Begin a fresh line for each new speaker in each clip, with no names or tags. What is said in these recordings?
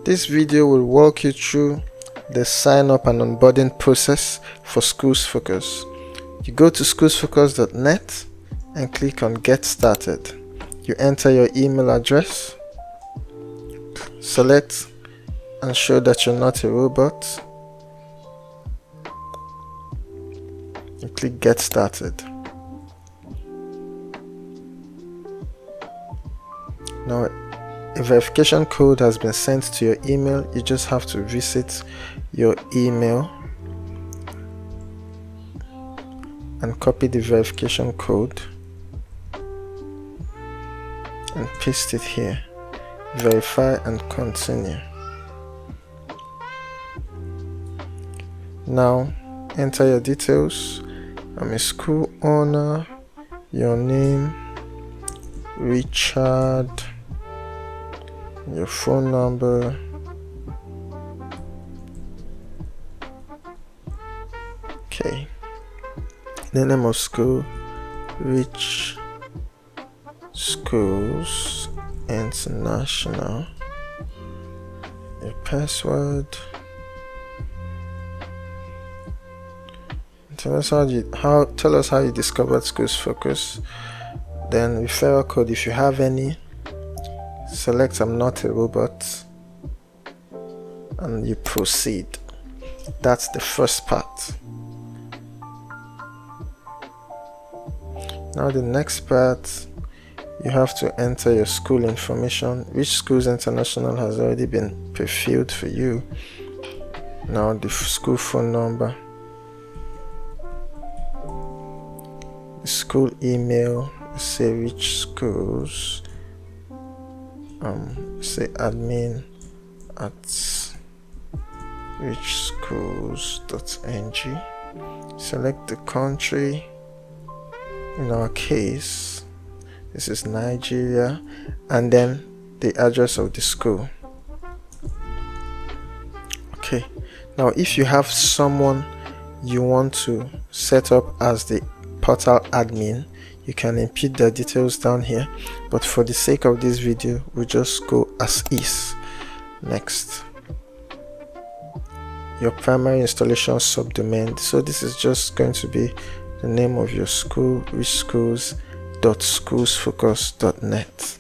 This video will walk you through the sign up and onboarding process for SchoolsFocus. You go to schoolsfocus.net and click on Get Started. You enter your email address, select and show that you're not a robot. You click Get Started. Now a verification code has been sent to your email. You just have to visit your email and copy the verification code and paste it here. Verify and continue. Now enter your details. I'm a school owner. Your name, Richard. Your phone number. Okay. The name of school, Rich Schools International. Your password. Tell us how you discovered SchoolsFocus. Then referral code if you have any. Select I'm not a robot and you proceed. That's the first part. Now the next part, you have to enter your school information. Rich Schools International has already been pre-filled for you. Now the school phone number, the school email, say Rich Schools, say admin at richschools.ng. Select the country. In our case, this is Nigeria, and then the address of the school. Okay, now if you have someone you want to set up as the portal admin, you can input the details down here, but for the sake of this video we'll just go as is. Next, your primary installation subdomain. So this is just going to be the name of your school, richschools.schoolsfocus.net,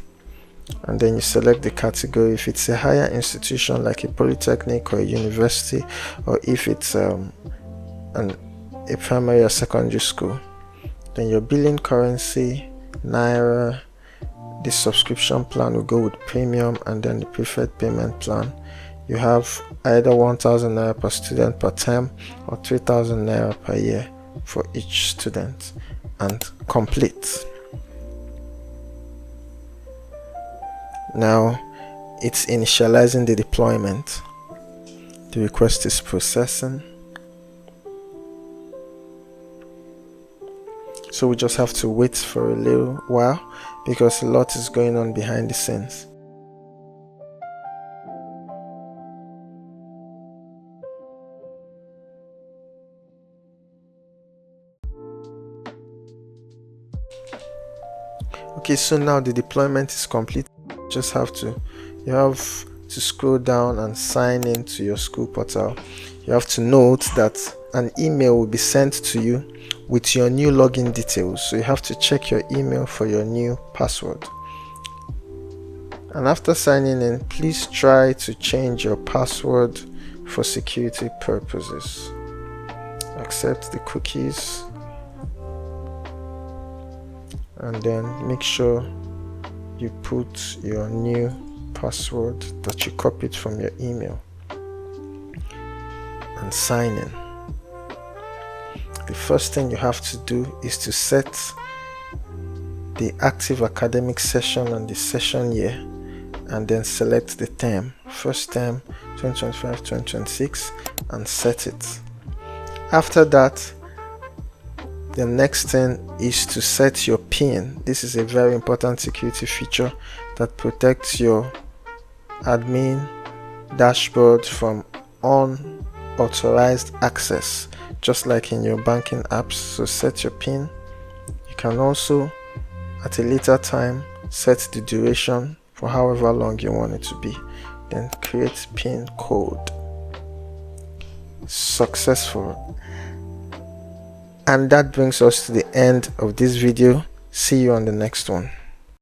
and then you select the category. If it's a higher institution like a polytechnic or a university, or if it's a primary or secondary school, then your billing currency, Naira. The subscription plan will go with premium, and then the preferred payment plan. You have either 1,000 Naira per student per term or 3,000 Naira per year for each student, and complete. Now it's initializing the deployment. The request is processing. So we just have to wait for a little while because a lot is going on behind the scenes. Okay, so now the deployment is complete. You have to scroll down and sign into your school portal. You have to note that an email will be sent to you with your new login details, so you have to check your email for your new password. And after signing in, please try to change your password for security purposes. Accept the cookies, and then make sure you put your new password that you copied from your email and sign in. The first thing you have to do is to set the active academic session and the session year, and then select the term, first term 2025-2026, and set it. After that, the next thing is to set your PIN. This is a very important security feature that protects your admin dashboard from unauthorized access, just like in your banking apps. So set your PIN. You can also at a later time set the duration for however long you want it to be. then create pin code. Successful. And that brings us to the end of this video. See you on the next one.